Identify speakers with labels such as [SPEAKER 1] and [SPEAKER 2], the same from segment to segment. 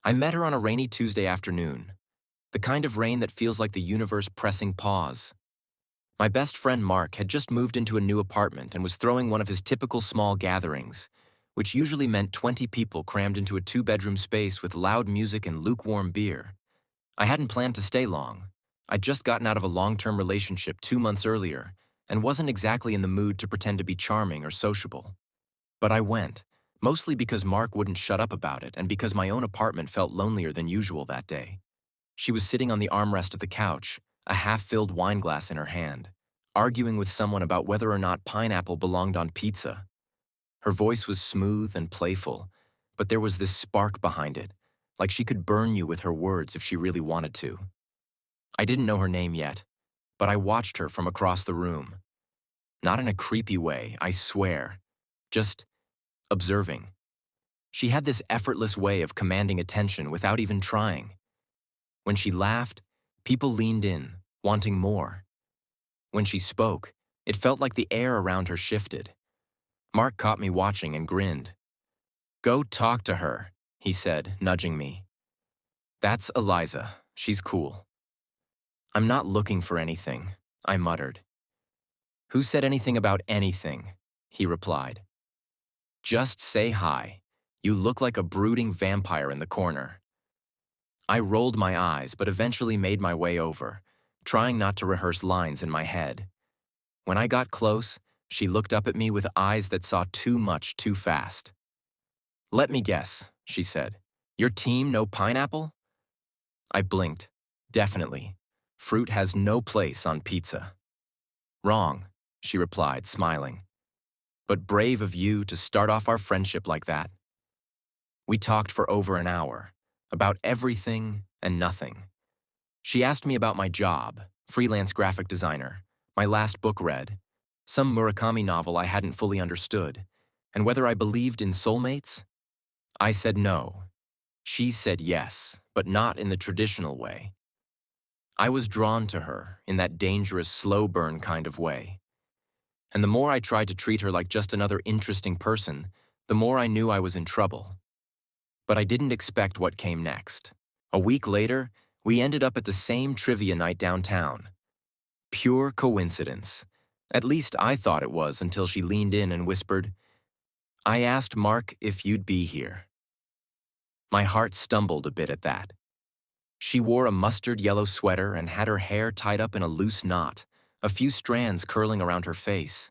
[SPEAKER 1] I met her on a rainy Tuesday afternoon, the kind of rain that feels like the universe pressing pause. My best friend Mark had just moved into a new apartment and was throwing one of his typical small gatherings, which usually meant 20 people crammed into a two-bedroom space with loud music and lukewarm beer. I hadn't planned to stay long. I'd just gotten out of a long-term relationship 2 months earlier and wasn't exactly in the mood to pretend to be charming or sociable. But I went, mostly because Mark wouldn't shut up about it and because my own apartment felt lonelier than usual that day. She was sitting on the armrest of the couch, a half-filled wine glass in her hand, arguing with someone about whether or not pineapple belonged on pizza. Her voice was smooth and playful, but there was this spark behind it, like she could burn you with her words if she really wanted to. I didn't know her name yet, but I watched her from across the room. Not in a creepy way, I swear, just observing. She had this effortless way of commanding attention without even trying. When she laughed, people leaned in, wanting more. When she spoke, it felt like the air around her shifted. Mark caught me watching and grinned. "Go talk to her," he said, nudging me. "That's Eliza. She's cool." "I'm not looking for anything," I muttered. "Who said anything about anything?" he replied. "Just say hi. You look like a brooding vampire in the corner." I rolled my eyes but eventually made my way over, trying not to rehearse lines in my head. When I got close, she looked up at me with eyes that saw too much too fast. "Let me guess," she said. "Your team no pineapple?" I blinked. "Definitely. Fruit has no place on pizza." "Wrong," she replied, smiling. "But brave of you to start off our friendship like that." We talked for over an hour, about everything and nothing. She asked me about my job, freelance graphic designer, my last book read, some Murakami novel I hadn't fully understood, and whether I believed in soulmates. I said no. She said yes, but not in the traditional way. I was drawn to her in that dangerous, slow burn kind of way. And the more I tried to treat her like just another interesting person, the more I knew I was in trouble. But I didn't expect what came next. A week later, we ended up at the same trivia night downtown. Pure coincidence. At least I thought it was until she leaned in and whispered, "I asked Mark if you'd be here." My heart stumbled a bit at that. She wore a mustard yellow sweater and had her hair tied up in a loose knot, a few strands curling around her face.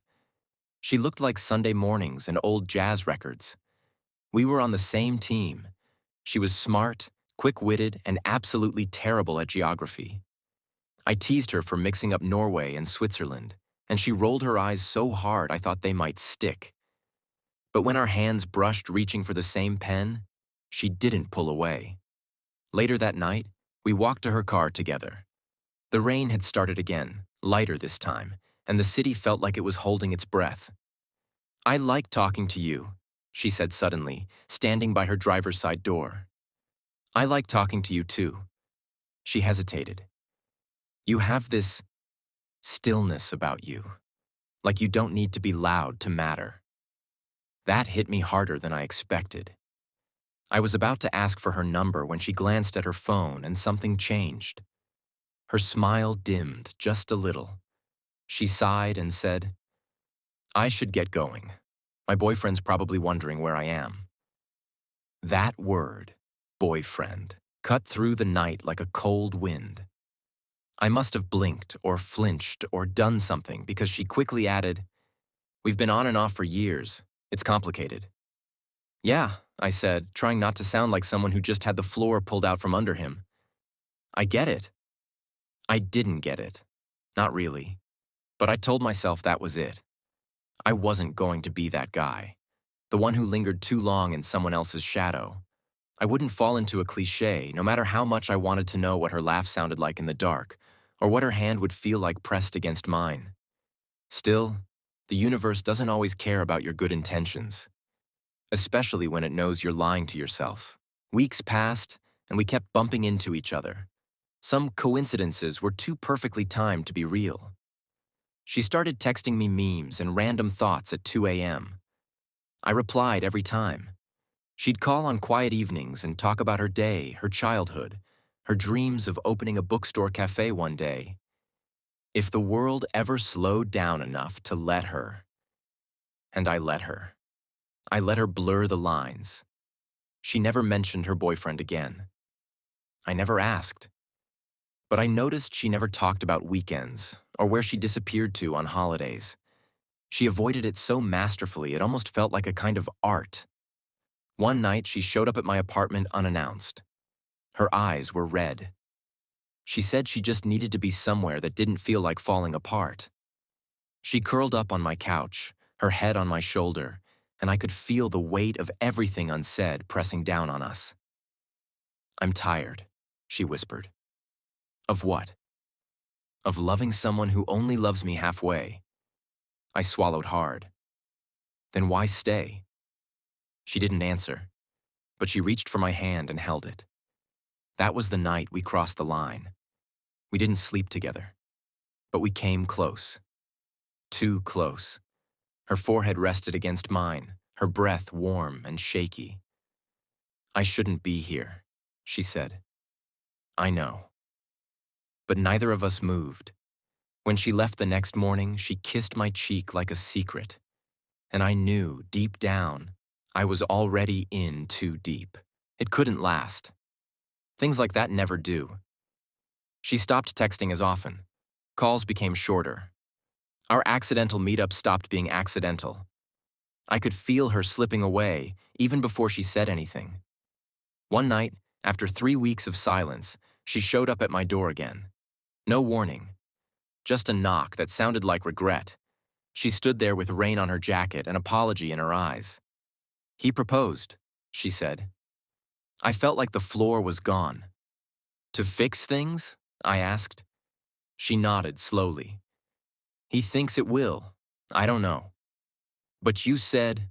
[SPEAKER 1] She looked like Sunday mornings and old jazz records. We were on the same team. She was smart, quick-witted, and absolutely terrible at geography. I teased her for mixing up Norway and Switzerland, and she rolled her eyes so hard I thought they might stick. But when our hands brushed reaching for the same pen, she didn't pull away. Later that night, we walked to her car together. The rain had started again, lighter this time, and the city felt like it was holding its breath. "I like talking to you," she said suddenly, standing by her driver's side door. "I like talking to you too." She hesitated. "You have this stillness about you, like you don't need to be loud to matter." That hit me harder than I expected. I was about to ask for her number when she glanced at her phone and something changed. Her smile dimmed just a little. She sighed and said, "I should get going. My boyfriend's probably wondering where I am." That word, boyfriend, cut through the night like a cold wind. I must have blinked or flinched or done something because she quickly added, "We've been on and off for years. It's complicated." "Yeah," I said, trying not to sound like someone who just had the floor pulled out from under him. "I get it." I didn't get it. Not really. But I told myself that was it. I wasn't going to be that guy, the one who lingered too long in someone else's shadow. I wouldn't fall into a cliché, no matter how much I wanted to know what her laugh sounded like in the dark, or what her hand would feel like pressed against mine. Still, the universe doesn't always care about your good intentions, especially when it knows you're lying to yourself. Weeks passed, and we kept bumping into each other. Some coincidences were too perfectly timed to be real. She started texting me memes and random thoughts at 2 a.m. I replied every time. She'd call on quiet evenings and talk about her day, her childhood, her dreams of opening a bookstore cafe one day. If the world ever slowed down enough to let her, and I let her. I let her blur the lines. She never mentioned her boyfriend again. I never asked. But I noticed she never talked about weekends or where she disappeared to on holidays. She avoided it so masterfully it almost felt like a kind of art. One night she showed up at my apartment unannounced. Her eyes were red. She said she just needed to be somewhere that didn't feel like falling apart. She curled up on my couch, her head on my shoulder, and I could feel the weight of everything unsaid pressing down on us. "I'm tired," she whispered. "Of what?" "Of loving someone who only loves me halfway." I swallowed hard. "Then why stay?" She didn't answer, but she reached for my hand and held it. That was the night we crossed the line. We didn't sleep together, but we came close. Too close. Her forehead rested against mine, her breath warm and shaky. "I shouldn't be here," she said. "I know." But neither of us moved. When she left the next morning, she kissed my cheek like a secret. And I knew, deep down, I was already in too deep. It couldn't last. Things like that never do. She stopped texting as often. Calls became shorter. Our accidental meetup stopped being accidental. I could feel her slipping away, even before she said anything. One night, after 3 weeks of silence, she showed up at my door again. No warning. Just a knock that sounded like regret. She stood there with rain on her jacket and apology in her eyes. "He proposed," she said. I felt like the floor was gone. "To fix things?" I asked. She nodded slowly. "He thinks it will. I don't know." "But you said—"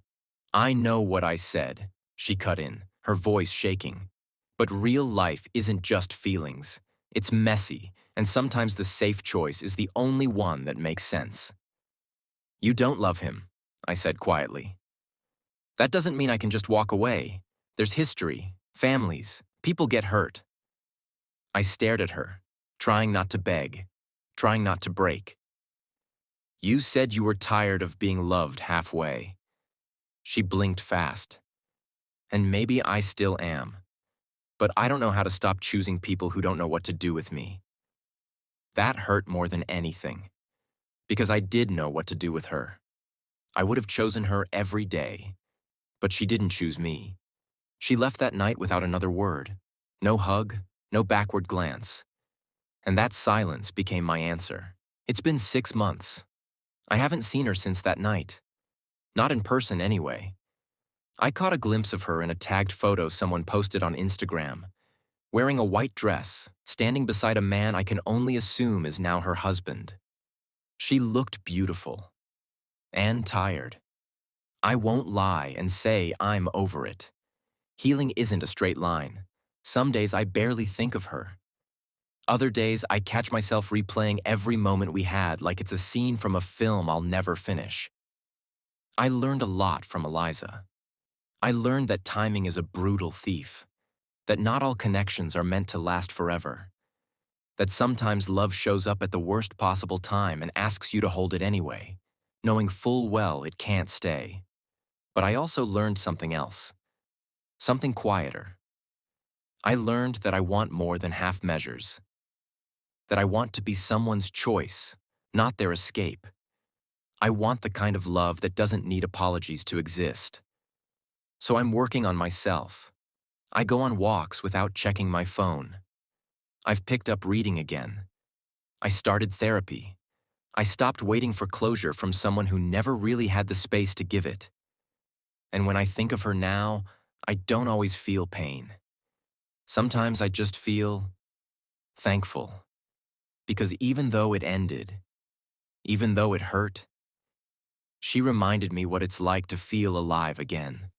[SPEAKER 1] "I know what I said," she cut in, her voice shaking. "But real life isn't just feelings. It's messy, and sometimes the safe choice is the only one that makes sense." "You don't love him," I said quietly. "That doesn't mean I can just walk away. There's history, families, people get hurt." I stared at her, trying not to beg, trying not to break. "You said you were tired of being loved halfway." She blinked fast. "And maybe I still am. But I don't know how to stop choosing people who don't know what to do with me." That hurt more than anything, because I did know what to do with her. I would have chosen her every day, but she didn't choose me. She left that night without another word. No hug, no backward glance. And that silence became my answer. It's been 6 months. I haven't seen her since that night. Not in person, anyway. I caught a glimpse of her in a tagged photo someone posted on Instagram, wearing a white dress, standing beside a man I can only assume is now her husband. She looked beautiful. And tired. I won't lie and say I'm over it. Healing isn't a straight line. Some days I barely think of her. Other days I catch myself replaying every moment we had like it's a scene from a film I'll never finish. I learned a lot from Eliza. I learned that timing is a brutal thief, that not all connections are meant to last forever, that sometimes love shows up at the worst possible time and asks you to hold it anyway, knowing full well it can't stay. But I also learned something else, something quieter. I learned that I want more than half measures, that I want to be someone's choice, not their escape. I want the kind of love that doesn't need apologies to exist. So I'm working on myself. I go on walks without checking my phone. I've picked up reading again. I started therapy. I stopped waiting for closure from someone who never really had the space to give it. And when I think of her now, I don't always feel pain. Sometimes I just feel thankful. Because even though it ended, even though it hurt, she reminded me what it's like to feel alive again.